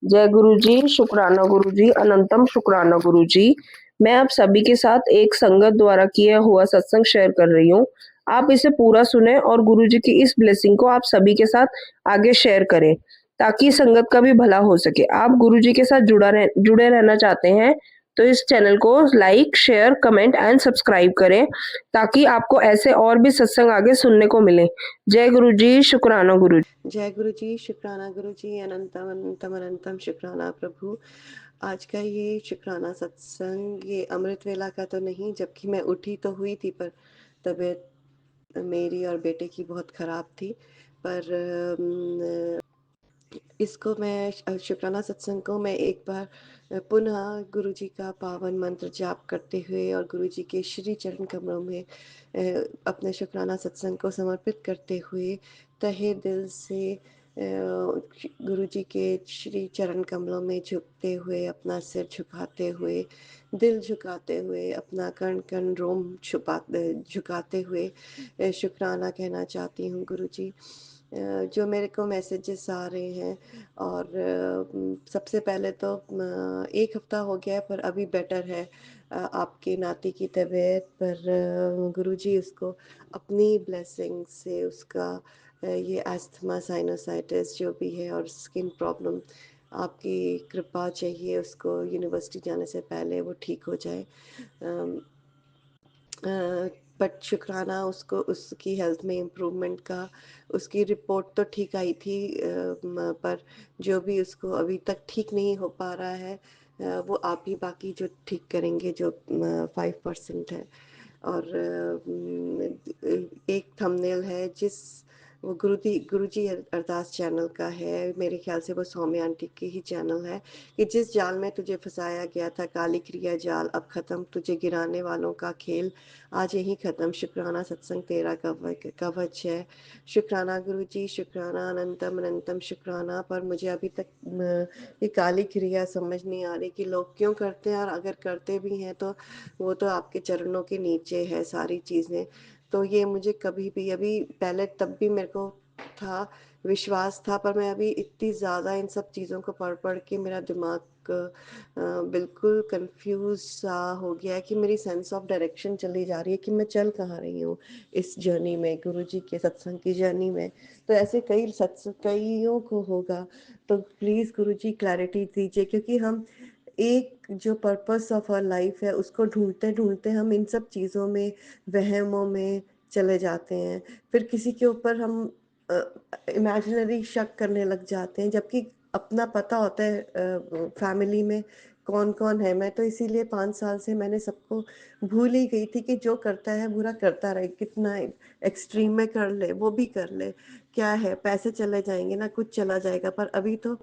जय गुरु जी, शुक्राना गुरु जी, अनंतम शुक्राना गुरु जी। मैं आप सभी के साथ एक संगत द्वारा किया हुआ सत्संग शेयर कर रही हूँ। आप इसे पूरा सुने और गुरु जी की इस ब्लेसिंग को आप सभी के साथ आगे शेयर करें ताकि संगत का भी भला हो सके। आप गुरु जी के साथ जुड़े रहना चाहते हैं तो इस चैनल को like, share, comment and subscribe करें ताकि आपको ऐसे और भी सत्संग आगे सुनने को मिले। जय गुरु जी, शुक्राना गुरु जी। जय गुरु जी, शुक्राना गुरु जी, अनंतम अनंतम अनंतम शुक्राना प्रभु। आज का ये शुक्राना सत्संग ये अमृत वेला का तो नहीं, जबकि मैं उठी तो हुई थी पर तबीयत मेरी और बेटे की बहुत ख़राब थी। पर इसको मैं शुक्राना सत्संग को मैं एक बार पुनः गुरु जी का पावन मंत्र जाप करते हुए और गुरु जी के श्री चरण कमलों में अपने शुक्राना सत्संग को समर्पित करते हुए तहे दिल से गुरु जी के श्री चरण कमलों में झुकते हुए, अपना सिर झुकाते हुए, दिल झुकाते हुए, अपना कण कण रोम झुकाते हुए शुक्राना कहना चाहती हूँ गुरु जी। जो मेरे को मैसेजेस आ रहे हैं और सबसे पहले तो 1 हफ्ता हो गया है पर अभी बेटर है आपके नाती की तबीयत। पर गुरुजी उसको अपनी ब्लेसिंग से उसका ये अस्थमा, साइनसाइटिस जो भी है और स्किन प्रॉब्लम, आपकी कृपा चाहिए उसको यूनिवर्सिटी जाने से पहले वो ठीक हो जाए। अम, बट शुक्राना उसको उसकी हेल्थ में इम्प्रूवमेंट का, उसकी रिपोर्ट तो ठीक आई थी पर जो भी उसको अभी तक ठीक नहीं हो पा रहा है वो आप ही बाकी जो ठीक करेंगे, जो 5% है। और एक थंबनेल है जिस वो गुरुजी अरदास चैनल का है, मेरे ख्याल से वो सौम्या आंटी की ही चैनल है, कि जिस जाल में तुझे फंसाया गया था काली क्रिया जाल, अब खत्म तुझे गिराने वालों का खेल, आज यही खत्म, शुक्राना सत्संग तेरा कवच है। शुक्राना गुरुजी, शुक्राना अनंतम अनंतम शुक्राना। पर मुझे अभी तक ये काली क्रिया समझ नहीं आ रही कि लोग क्यों करते हैं, और अगर करते भी हैं तो वो तो आपके चरणों के नीचे है सारी चीज़ें। तो ये मुझे कभी भी, अभी पहले तब भी मेरे को था, विश्वास था, पर मैं अभी इतनी ज़्यादा इन सब चीज़ों को पढ़ के मेरा दिमाग बिल्कुल कंफ्यूज सा हो गया है कि मेरी सेंस ऑफ डायरेक्शन चली जा रही है कि मैं चल कहाँ रही हूँ इस जर्नी में, गुरुजी के सत्संग की जर्नी में। तो ऐसे कई सत्संग कईयों को होगा, तो प्लीज़ गुरुजी क्लैरिटी दीजिए, क्योंकि हम एक जो पर्पस ऑफ आवर लाइफ है उसको ढूंढते ढूंढते हम इन सब चीज़ों में, वहमों में चले जाते हैं। फिर किसी के ऊपर हम इमेजिनरी शक करने लग जाते हैं, जबकि अपना पता होता है फैमिली में कौन कौन है। मैं तो इसीलिए 5 साल से मैंने सबको भूल ही गई थी कि जो करता है बुरा करता रहे, कितना एक्सट्रीम में कर ले वो भी कर ले, क्या है, पैसे चले जाएंगे ना, कुछ चला जाएगा। पर अभी तो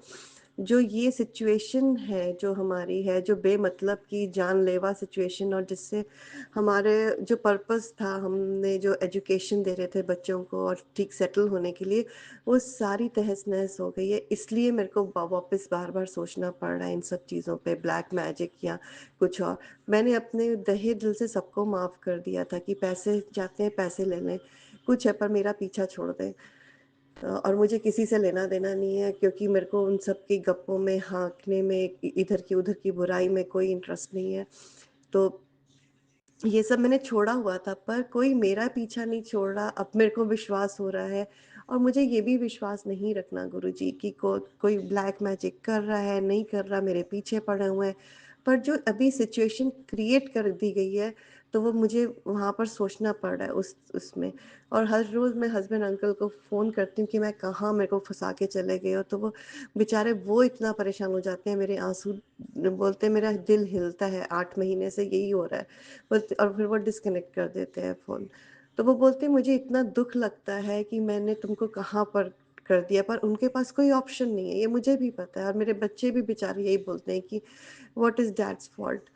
जो ये सिचुएशन है जो हमारी है, जो बेमतलब की जानलेवा सिचुएशन, और जिससे हमारे जो पर्पस था, हमने जो एजुकेशन दे रहे थे बच्चों को और ठीक सेटल होने के लिए, वो सारी तहस नहस हो गई है। इसलिए मेरे को वापस बार बार सोचना पड़ रहा है इन सब चीज़ों पे, ब्लैक मैजिक या कुछ और। मैंने अपने दहे दिल से सबको माफ़ कर दिया था कि पैसे चाहते हैं पैसे ले लें, कुछ है, पर मेरा पीछा छोड़ दें। और मुझे किसी से लेना देना नहीं है, क्योंकि मेरे को उन सब की गप्पों में, हाँकने में, इधर की उधर की बुराई में कोई इंटरेस्ट नहीं है। तो ये सब मैंने छोड़ा हुआ था, पर कोई मेरा पीछा नहीं छोड़ रहा। अब मेरे को विश्वास हो रहा है, और मुझे ये भी विश्वास नहीं रखना गुरुजी कि कोई ब्लैक मैजिक कर रहा है, नहीं कर रहा, मेरे पीछे पड़े हुए हैं। पर जो अभी सिचुएशन क्रिएट कर दी गई है, तो वो मुझे वहाँ पर सोचना पड़ रहा है उसमें। और हर रोज़ मैं हस्बैंड अंकल को फ़ोन करती हूँ कि मैं कहाँ, मेरे को फंसा के चले गए हो। तो वो बेचारे वो इतना परेशान हो जाते हैं, मेरे आंसू, बोलते हैं मेरा दिल हिलता है, 8 महीने से यही हो रहा है। और फिर वो डिस्कनेक्ट कर देते हैं फ़ोन। तो वो बोलते हैं मुझे इतना दुःख लगता है कि मैंने तुमको कहाँ पर कर दिया, पर उनके पास कोई ऑप्शन नहीं है, ये मुझे भी पता है। और मेरे बच्चे भी बेचारे यही बोलते हैं कि व्हाट इज़ दैट्स फॉल्ट।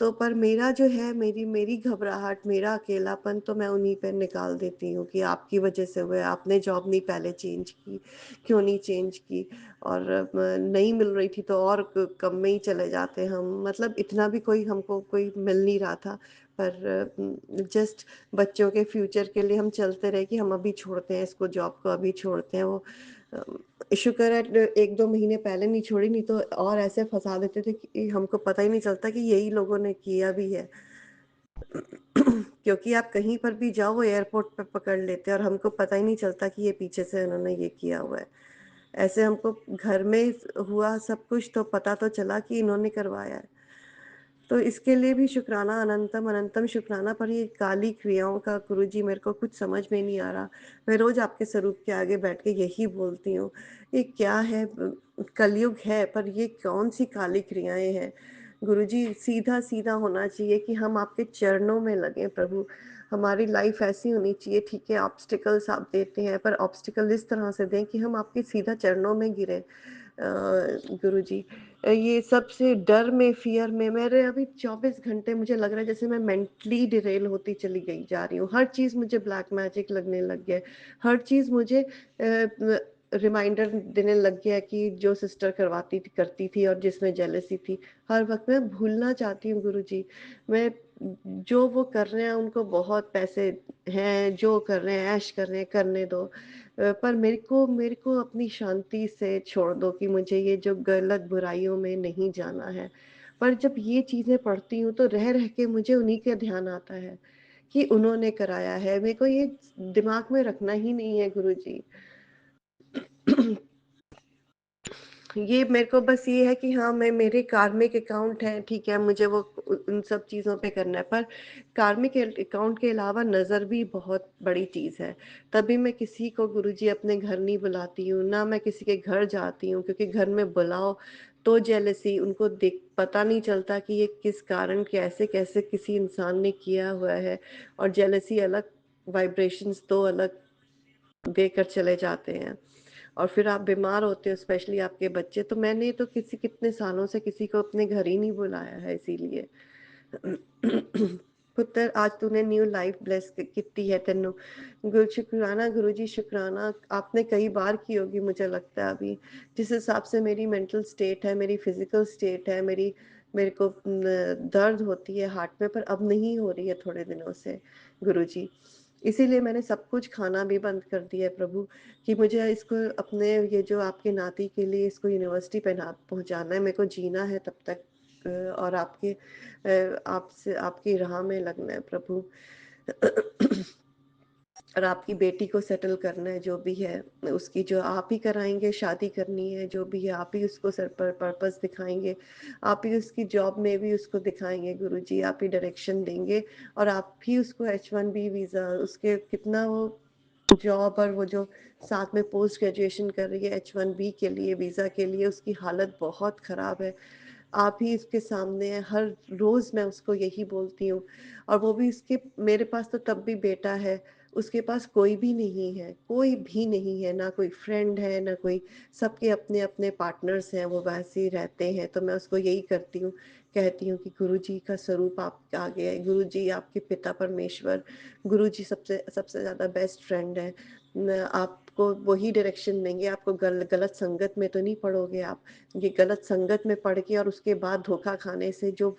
तो पर मेरा जो है, मेरी मेरी घबराहट, मेरा अकेलापन तो मैं उन्हीं पे निकाल देती हूँ कि आपकी वजह से हुआ है, आपने जॉब नहीं पहले चेंज की, क्यों नहीं चेंज की। और नहीं मिल रही थी तो और कम में ही चले जाते हम, मतलब इतना भी कोई हमको कोई मिल नहीं रहा था। पर जस्ट बच्चों के फ्यूचर के लिए हम चलते रहे कि हम अभी छोड़ते हैं इसको, जॉब को अभी छोड़ते हैं। वो शुक्र है 1-2 महीने पहले नहीं छोड़ी, नहीं तो और ऐसे फँसा देते थे कि हमको पता ही नहीं चलता कि यही लोगों ने किया भी है। क्योंकि आप कहीं पर भी जाओ वो एयरपोर्ट पे पकड़ लेते हैं और हमको पता ही नहीं चलता कि ये पीछे से इन्होंने ये किया हुआ है। ऐसे हमको घर में हुआ सब कुछ तो पता तो चला कि इन्होंने करवाया है। तो इसके लिए भी शुक्राना अनंतम अनंतम शुक्राना, पर ये काली क्रियाओं का गुरुजी मेरे को कुछ समझ में नहीं आ रहा। मैं रोज़ आपके स्वरूप के आगे बैठ के यही बोलती हूँ, ये क्या है? कलयुग है, पर ये कौन-सी काली क्रियाएँ हैं? गुरुजी सीधा-सीधा होना चाहिए कि हम आपके चरणों में लगें प्रभु। हमारी लाइफ़ ऐसी होनी चाहिए, ठीक है ऑब्स्टिकल्स आप देते हैं, पर ऑब्स्टिकल इस तरह से दें कि हम आपके सीधा चरणों में गिरें। गुरुजी ये सबसे डर में, फ़ियर में मेरे अभी 24 घंटे मुझे लग रहा है जैसे मैं मेंटली डिरेल होती चली गई जा रही हूँ। हर चीज़ मुझे ब्लैक मैजिक लगने लग गया है। हर चीज़ मुझे रिमाइंडर देने लग गया है कि जो सिस्टर करवाती थी करती थी और जिसमें जेलसी थी। हर वक़्त मैं भूलना चाहती हूँ गुरुजी। मैं जो वो कर रहे हैं उनको बहुत पैसे हैं, जो कर रहे हैं, ऐश कर रहे हैं, करने दो। पर मेरे को अपनी शांति से छोड़ दो कि मुझे ये जो गलत बुराइयों में नहीं जाना है। पर जब ये चीज़ें पढ़ती हूँ तो रह के मुझे उन्हीं का ध्यान आता है कि उन्होंने कराया है। मेरे को ये दिमाग में रखना ही नहीं है गुरुजी। ये मेरे को बस ये है कि हाँ, मैं मेरे कार्मिक अकाउंट हैं, ठीक है, मुझे वो उन सब चीज़ों पे करना है, पर कार्मिक अकाउंट के अलावा नज़र भी बहुत बड़ी चीज़ है। तभी मैं किसी को गुरुजी अपने घर नहीं बुलाती हूँ, ना मैं किसी के घर जाती हूँ, क्योंकि घर में बुलाओ तो जेलसी उनको देख पता नहीं चलता कि ये किस कारण कैसे-कैसे किसी इंसान ने किया हुआ है, और जेलसी अलग, वाइब्रेशंस 2 अलग देकर चले जाते हैं। और फिर आप बीमार होते हो, स्पेशली आपके बच्चे, तो मैंने तो किसी कितने सालों से किसी को अपने घर ही नहीं बुलाया है इसीलिए। पुत्र आज तूने न्यू लाइफ ब्लेस कितनी है तेनू। शुक्राना गुरुजी, शुक्राना आपने कई बार की होगी मुझे लगता है अभी। जिस हिसाब से मेरी मेंटल स्टेट है, मेरी फिजिकल स्टेट है, मेरे को दर्द होती है हार्ट में, पर अब नहीं हो रही है थोड़े दिनों से गुरुजी। इसीलिए मैंने सब कुछ खाना भी बंद कर दिया है प्रभु, कि मुझे इसको अपने ये जो आपके नाती के लिए इसको यूनिवर्सिटी पहुँचाना है, मेरे को जीना है तब तक, और आपसे आपकी राह में लगना है प्रभु। और आपकी बेटी को सेटल करना है, जो भी है, उसकी जो आप ही कराएँगे, शादी करनी है, जो भी है, आप ही उसको सर पर पर्पस दिखाएँगे, आप ही उसकी जॉब में भी उसको दिखाएँगे गुरुजी, आप ही डायरेक्शन देंगे, और आप ही उसको H-1B वीज़ा, उसके कितना वो जॉब और वो जो साथ में पोस्ट ग्रेजुएशन कर रही है H-1B के लिए, वीज़ा के लिए, उसकी हालत बहुत ख़राब है। आप ही इसके सामने हैं, हर रोज़ मैं उसको यही बोलती हूँ, और वो भी इसके मेरे पास तो तब भी बेटा है, उसके पास कोई भी नहीं है, कोई भी नहीं है, ना कोई फ्रेंड है, ना कोई, सबके अपने-अपने पार्टनर्स हैं, वो वैसे ही रहते हैं। तो मैं उसको यही करती हूँ, कहती हूँ कि गुरुजी का स्वरूप आपके आगे है, गुरुजी आपके पिता परमेश्वर, गुरुजी सबसे सबसे ज़्यादा बेस्ट फ्रेंड है। न आपको वही डायरेक्शन देंगे, आपको गलत संगत में तो नहीं पड़ोगे आप। ये गलत संगत में पड़ के और उसके बाद धोखा खाने से जो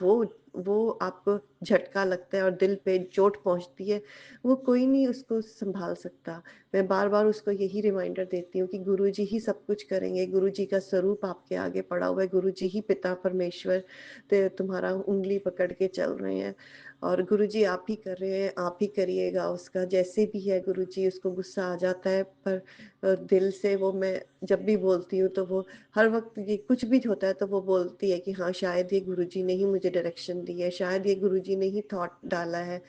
वो आपको झटका लगता है और दिल पे चोट पहुँचती है, वो कोई नहीं उसको सँभाल सकता। मैं बार-बार उसको यही रिमाइंडर देती हूँ कि गुरुजी ही सब कुछ करेंगे, गुरुजी का स्वरूप आपके आगे पड़ा हुआ है, गुरुजी ही पिता परमेश्वर तुम्हारा उँगली पकड़ के चल रहे हैं, और गुरुजी आप ही कर रहे हैं, आप ही करिएगा उसका जैसे भी है गुरुजी। उसको गुस्सा आ जाता है, पर दिल से वो, मैं जब भी बोलती हूँ तो वो हर वक़्त, ये कुछ भी होता है तो वो बोलती है कि हाँ, शायद ये गुरुजी ने ही मुझे डायरेक्शन दी है, शायद ये गुरुजी ने ही थॉट डाला है।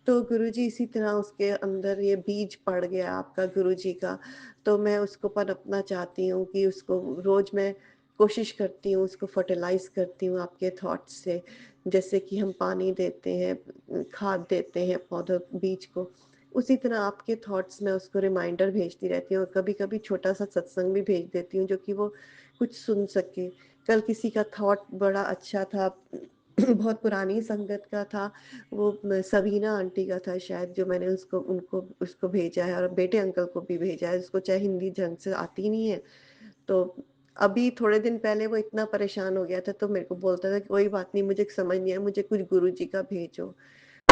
तो गुरुजी इसी तरह उसके अंदर ये बीज पड़ गया आपका गुरुजी का, तो मैं उसको पनपना चाहती हूँ कि उसको रोज़ मैं कोशिश करती हूँ, उसको फर्टिलाइज़ करती हूँ आपके थॉट्स से। जैसे कि हम पानी देते हैं, खाद देते हैं पौधों बीज को, उसी तरह आपके थॉट्स में उसको रिमाइंडर भेजती रहती हूँ, और कभी-कभी छोटा-सा सत्संग भी भेज देती हूँ जो कि वो कुछ सुन सके। कल किसी का थॉट बड़ा अच्छा था, बहुत पुरानी संगत का था, वो सबीना आंटी का था शायद, जो मैंने उसको भेजा है, और बेटे अंकल को भी भेजा है, उसको चाहे हिंदी ढंग से आती नहीं है। तो अभी थोड़े दिन पहले वो इतना परेशान हो गया था, तो मेरे को बोलता था कि कोई बात नहीं, मुझे समझ नहीं आया, मुझे कुछ गुरुजी का भेजो।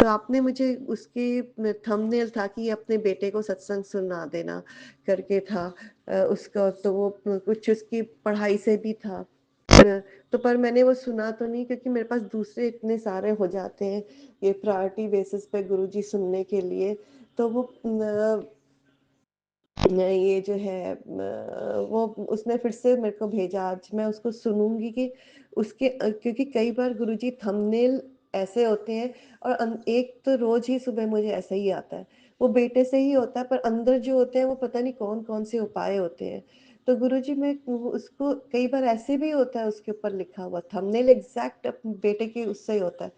तो आपने मुझे उसके थंबनेल था कि अपने बेटे को सत्संग सुना देना करके था। उसका तो वो कुछ उसकी पढ़ाई से भी था। तो पर मैंने वो सुना तो नहीं, क्योंकि मेरे पास दूसरे इतने सारे हो जाते हैं ये प्रायोरिटी बेसिस पे गुरुजी सुनने के लिए। तो वो ये जो है वो उसने फिर से मेरे को भेजा, आज मैं उसको सुनूँगी कि उसके क्योंकि कई बार गुरुजी थंबनेल ऐसे होते हैं, और एक तो रोज़ ही सुबह मुझे ऐसा ही आता है। वो बेटे से ही होता है, पर अंदर जो होते हैं वो पता नहीं कौन-कौन से उपाय होते हैं। तो गुरुजी मैं वो उसको कई बार ऐसे भी होता है उसके ऊपर लिखा हुआ थंबनेल एग्ज़ैक्ट अपने बेटे के उससे ही होता है।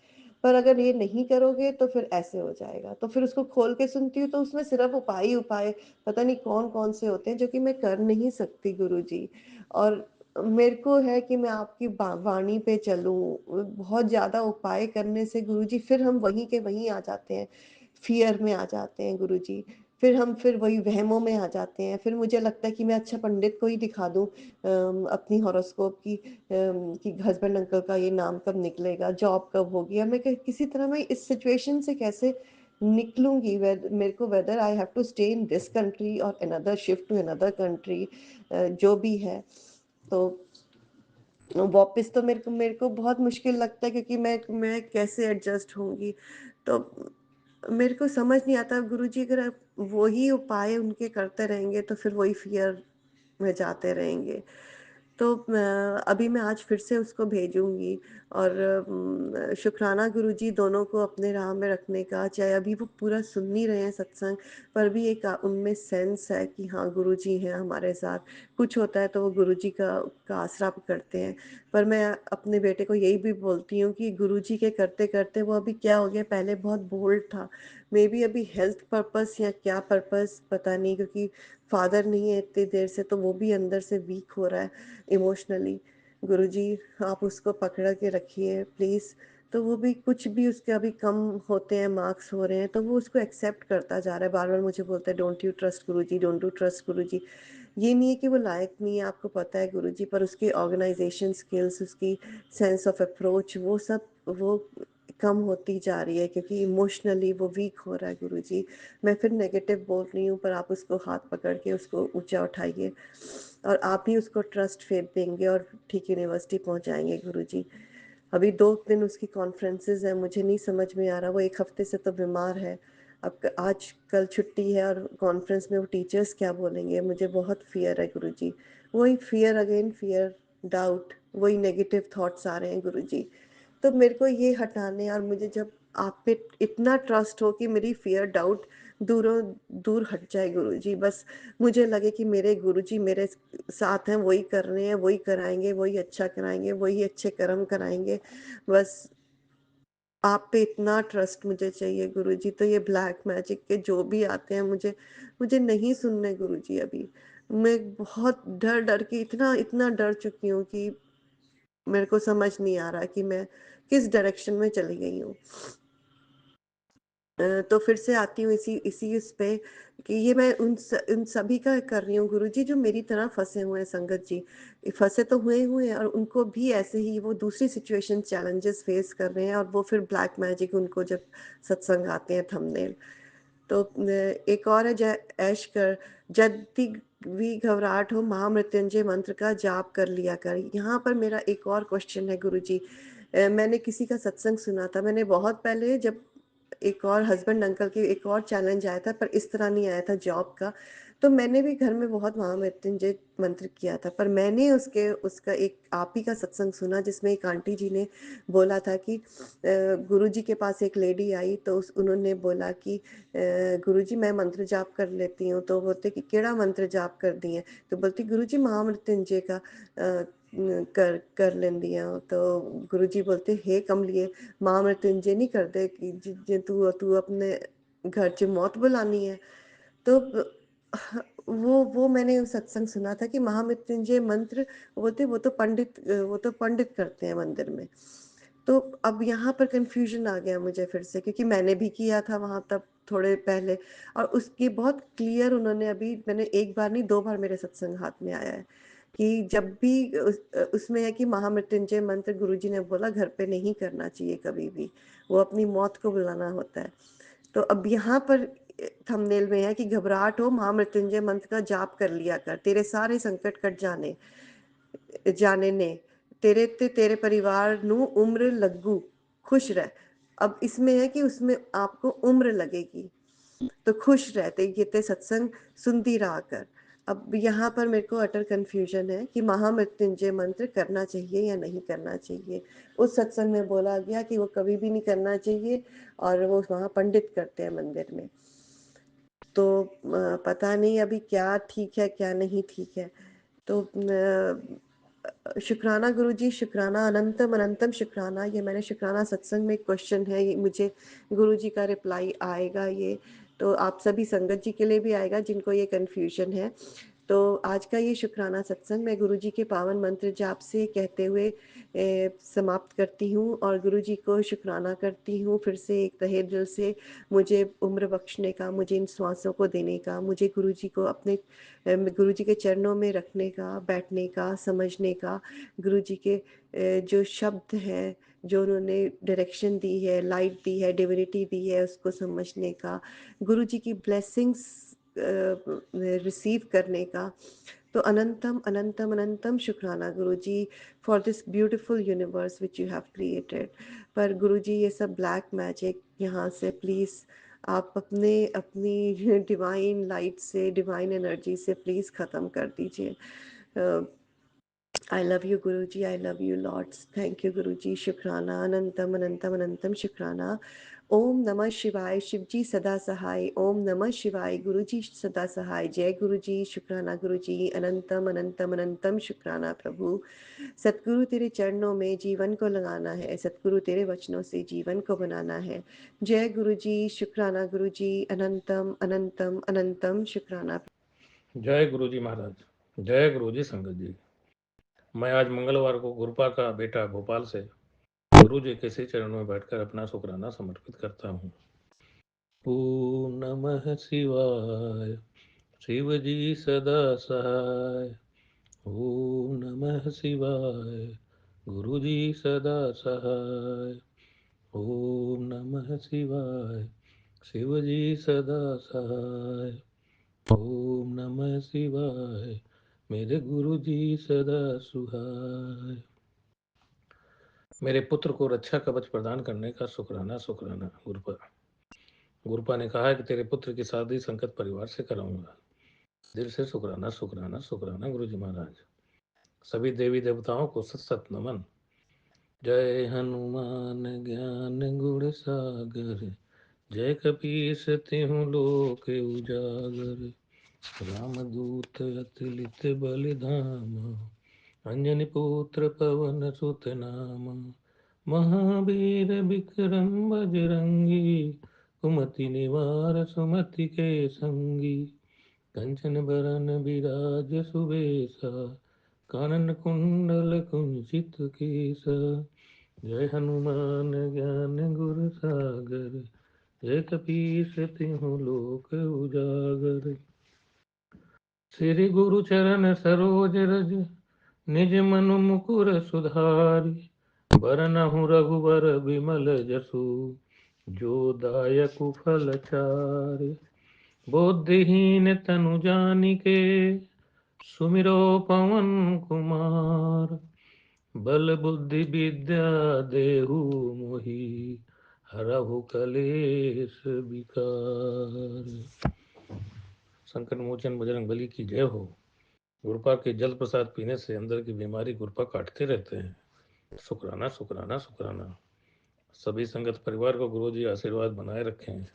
पर अगर ये नहीं करोगे तो फिर ऐसे हो जाएगा। तो फिर उसको खोल के सुनती हूँ तो उसमें सिर्फ़ उपाय ही उपाय, पता नहीं कौन-कौन से होते हैं जो कि मैं कर नहीं सकती गुरुजी। और मेरे को है कि मैं आपकी वाणी पे चलूँ। बहुत ज़्यादा उपाय करने से गुरुजी फिर हम वहीं के वहीं आ जाते हैं, फ़ियर में आ जाते हैं गुरुजी। फिर वही वहमों में आ जाते हैं। फिर मुझे लगता है कि मैं अच्छा पंडित को ही दिखा दूँ अपनी हॉरोस्कोप की, कि हस्बैंड अंकल का ये नाम कब निकलेगा, जॉब कब होगी, या मैं किसी तरह मैं इस सिचुएशन से कैसे निकलूँगी। मेरे को whether I have to stay in this country और another shift to another country, जो भी है। तो वापस तो मेरे को बहुत मुश्किल लगता है, क्योंकि मैं कैसे एडजस्ट होंगी। तो मेरे को समझ नहीं आता गुरुजी, अगर आप वही उपाय उनके करते रहेंगे तो फिर वही फ़ियर में जाते रहेंगे। तो अभी मैं आज फिर से उसको भेजूँगी, और शुकराना गुरुजी दोनों को अपने राह में रखने का, चाहे अभी वो पूरा सुन नहीं रहे हैं सत्संग, पर भी एक उनमें सेंस है कि हाँ, गुरुजी हैं हमारे साथ। कुछ होता है तो वो गुरुजी का आसरा करते हैं। पर मैं अपने बेटे को यही भी बोलती हूँ कि गुरुजी के करते-करते वो अभी क्या हो गया, पहले बहुत बोल्ड था। मेबी अभी हेल्थ पर्पज़ या क्या पर्पज़ पता नहीं, क्योंकि फादर नहीं है इतनी देर से, तो वो भी अंदर से वीक हो रहा है इमोशनली। गुरुजी आप उसको पकड़ के रखिए प्लीज़। तो वो भी कुछ भी उसके अभी कम होते हैं, मार्क्स हो रहे हैं, तो वो उसको एक्सेप्ट करता जा रहा है। बार-बार मुझे बोलता है, "don't you trust Guruji, don't you trust Guruji." ये नहीं है कि वो लायक नहीं है, आपको पता है गुरुजी, पर उसकी ऑर्गनाइज़ेशन स्किल्स, उसकी सेंस ऑफ अप्रोच, वो सब वो कम होती जा रही है, क्योंकि इमोशनली वो वीक हो रहा है गुरुजी। मैं फिर नेगेटिव बोल रही हूँ, पर आप उसको हाथ पकड़ के उसको ऊँचा उठाइए, और आप ही उसको ट्रस्ट फेथ देंगे और ठीक यूनिवर्सिटी पहुँचाएँगे गुरुजी। अभी 2 दिन उसकी कॉन्फ्रेंसेज़ हैं, मुझे नहीं समझ में आ रहा, वो 1 हफ्ते से तो बीमार है। अब क आज कल छुट्टी है और कॉन्फ्रेंस में वो टीचर्स क्या बोलेंगे? मुझे बहुत फ़ियर है गुरुजी। वही फ़ियर अगेन फ़ियर, डाउट, वही नेगेटिव थॉट्स आ रहे हैं गुरुजी। तो मेरे को ये हटाने, और मुझे जब आप पे इतना ट्रस्ट हो कि मेरी फ़ियर, डाउट दूर हट जाए गुरुजी। बस मुझे लगे कि मेरे गुरुजी मेरे साथ हैं, वही कर रहे हैं, वही कराएँगे, वही अच्छा कराएँगे, वही अच्छे कर्म कराएँगे। बस आप पे इतना ट्रस्ट मुझे चाहिए गुरुजी। तो ये ब्लैक मैजिक के जो भी आते हैं, मुझे मुझे नहीं सुनने गुरुजी अभी। मैं बहुत डर-डर के इतना इतना डर चुकी हूँ कि मेरे को समझ नहीं आ रहा कि मैं किस डायरेक्शन में चली गई हूँ। तो फिर से आती हूँ इसी इसी उस पे, कि ये मैं उन सभी का कर रही हूँ गुरुजी, जो मेरी तरह फँसे हुए हैं संगत जी। फँसे तो हुए हैं, और उनको भी ऐसे ही वो दूसरी सिचुएशन चैलेंजेस फेस कर रहे हैं, और वो फिर ब्लैक मैजिक उनको जब सत्संग आते हैं थंबनेल। तो एक और है, जय ऐश कर, जब भी घबराहट हो महामृत्युंजय मंत्र का जाप कर लिया कर। यहाँ पर मेरा एक और क्वेश्चन है गुरुजी। मैंने किसी का सत्संग सुना था, मैंने बहुत पहले, जब एक और हस्बैंड अंकल के एक और चैलेंज आया था, पर इस तरह नहीं आया था जॉब का। तो मैंने भी घर में बहुत महामृत्युंजय मंत्र किया था, पर मैंने उसका एक आप ही का सत्संग सुना, जिसमें एक आंटी जी ने बोला था कि गुरुजी के पास एक लेडी आई, तो उन्होंने बोला कि गुरुजी मैं मंत्र जाप कर लेती हूँ। तो बोलते कि केड़ा मंत्र जाप कर दी है? तो बोलती गुरुजी महामृत्युंजय का कर लेंदी हूँ। तो गुरुजी बोलते हे कमलिए, महामृत्युंजय नहीं करदे कि जे तू अपने घर च मौत बुलानी है। तो वो मैंने सत्संग सुना था कि महामृत्युंजय मंत्र, बोलते वो तो पंडित करते हैं मंदिर में। तो अब यहाँ पर कन्फ्यूज़न आ गया मुझे फिर से, क्योंकि मैंने भी किया था वहाँ तब थोड़े पहले, और उसकी बहुत क्लियर उन्होंने, अभी मैंने 1 बार नहीं 2 बार मेरे सत्संग हाथ में आया है कि जब भी उसमें है कि महामृत्युंजय मंत्र गुरुजी ने बोला घर पे नहीं करना चाहिए कभी भी, वो अपनी मौत को बुलाना होता है। तो अब यहाँ पर थंबनेल में है कि घबराहट हो महामृत्युंजय मंत्र का जाप कर लिया कर, तेरे सारे संकट कट जाने ने, तेरे ते तेरे परिवार नू उम्र लगू, खुश रह। अब इसमें है कि उसमें आपको उम्र लगेगी, तो खुश रहते ये सत्संग सुनती रहा कर। अब यहाँ पर मेरे को अटर कंफ्यूजन है कि महामृत्युंजय मंत्र करना चाहिए या नहीं करना चाहिए। उस सत्संग में बोला गया कि वो कभी भी नहीं करना चाहिए और वो वहाँ पंडित करते हैं मंदिर में। तो पता नहीं अभी क्या ठीक है क्या नहीं ठीक है। तो शुक्राना गुरुजी, शुक्राना, अनंतम अनंतम शुक्राना। ये मैंने शुक्राना सत्संग में क्वेश्चन है, ये मुझे गुरुजी का रिप्लाई आएगा ये, तो आप सभी संगत जी के लिए भी आएगा जिनको ये कन्फ्यूजन है। तो आज का ये शुक्राना सत्संग मैं गुरुजी के पावन मंत्र जाप से कहते हुए समाप्त करती हूँ और गुरुजी को शुक्राना करती हूँ फिर से एक तहे दिल से, मुझे उम्र बख्शने का, मुझे इन श्वासों को देने का, मुझे गुरुजी को अपने गुरुजी के चरणों में रखने का, बैठने का, समझने का, गुरुजी के जो शब्द हैं, जो उन्होंने डायरेक्शन दी है, लाइट दी है, डिविनिटी दी है, उसको समझने का, गुरुजी की ब्लेसिंग्स रिसीव करने का। तो अनंतम अनंतम अनंतम शुक्राना Guruji for this beautiful universe which you have created. पर गुरुजी ये सब ब्लैक मैजिक यहाँ से प्लीज़ आप अपनी डिवाइन लाइट से, डिवाइन एनर्जी से प्लीज़ ख़त्म कर दीजिए। I love you Guruji, I love you Lords. Thank you Guruji, शुक्राना, अनंतम अनंतम अनंतम शुक्राना। ओम नमः शिवाय, शिवजी सदा सहाय। ओम नमः शिवाय, गुरुजी सदा सहाय। जय गुरुजी, शुक्राना गुरुजी, अनंतम अनंतम अनंतम शुक्राना प्रभु। सतगुरु तेरे चरणों में जीवन को लगाना है, सतगुरु तेरे वचनों से जीवन को बनाना है। जय गुरुजी, शुक्राना गुरुजी, अनंतम अनंतम अनंतम शुक्राना। जय गुरु जी महाराज, जय गुरु जी संगत जी। मैं आज मंगलवार को गुरुपा का बेटा भोपाल से गुरु जी के श्री चरणों में बैठकर अपना शुक्राना समर्पित करता हूँ। ओम नमः शिवाय, शिव जी सदा सहाय। ओम नमः शिवाय, गुरु जी सदा सहाय। ओम नमः शिवाय, शिव जी सदा सहाय। ओम नमः शिवाय, मेरे गुरु जी सदा सुहाय। मेरे पुत्र को रक्षा कवच प्रदान करने का शुक्राना शुक्राना गुरुपा। गुरुपा ने कहा है कि तेरे पुत्र की शादी संकट परिवार से कराऊंगा। दिल से शुक्राना शुक्राना शुक्राना गुरु जी महाराज। सभी देवी देवताओं को सत सत नमन। जय हनुमान ज्ञान गुण सागर, जय कपीस तिहु लोक उजागर। रामदूत अतुलित बल धामा, अंजनी पुत्र पवन सुत नामा। महावीर विक्रम बजरंगी, कुमति निवार सुमति के संगी। कंचन बरन विराज सुबेसा, कानन कुंडल कुंचित केसा। जय हनुमान ज्ञान गुर सागर, जय कपीस तिहु लोक उजागर। श्री गुरु चरण सरोज रज, निज मनु मुकुर सुधारि। बरनहु रघुबर विमल जसु, जो दायकु फल चारि। बुद्धिहीन तनु जानिके, सुमिरो पवन कुमार। बल बुद्धि विद्या देहु मोहि, हरहु कलेश विकार। संकट मोचन बजरंग बली की जय हो। गुरुपा के जल प्रसाद पीने से अंदर की बीमारी गुरुपा काटते रहते हैं। शुक्राना शुक्राना शुक्राना। सभी संगत परिवार को गुरुजी आशीर्वाद बनाए रखें।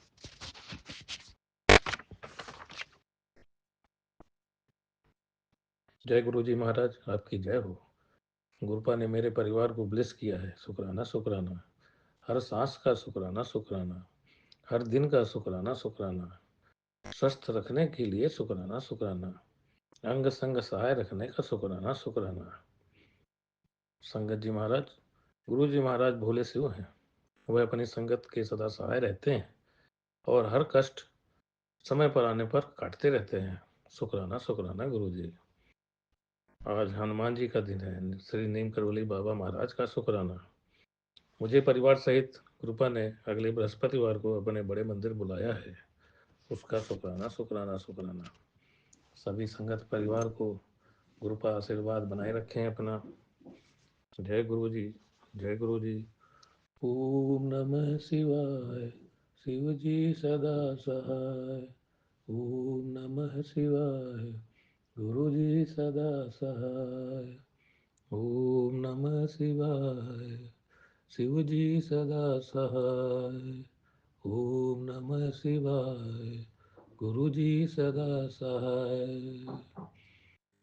जय गुरुजी महाराज, आपकी जय हो। गुरुपा ने मेरे परिवार को ब्लेस किया है। शुक्राना शुक्राना। हर सांस का शुक्राना शुक्राना, हर दिन का शुक्राना शुक्राना। स्वस्थ रखने के लिए शुक्राना शुक्राना, अंग संग सहाय रखने का शुक्राना शुक्राना। संगत जी महाराज, गुरु जी महाराज भोले शिव हैं। वह अपनी संगत के सदा सहाय रहते हैं और हर कष्ट समय पर आने पर काटते रहते हैं। शुक्राना शुक्राना गुरु जी। आज हनुमान जी का दिन है। श्री नीम करवली बाबा महाराज का शुक्राना। मुझे परिवार सहित कृपा ने अगले बृहस्पतिवार को अपने बड़े मंदिर बुलाया है, उसका शुक्राना शुक्राना शुक्राना। सभी संगत परिवार को गुरुपा आशीर्वाद बनाए रखें अपना। जय गुरु जी, जय गुरु जी। ओम नमः शिवाय, शिव जी सदा सहाय। ओम नमः शिवाय, गुरु जी सदा सहाय। ओम नमः शिवाय, शिव जी सदा सहाय। ओम नमः शिवाय, गुरु जी सदा सहाय।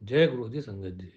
जय गुरु जी संगत जी।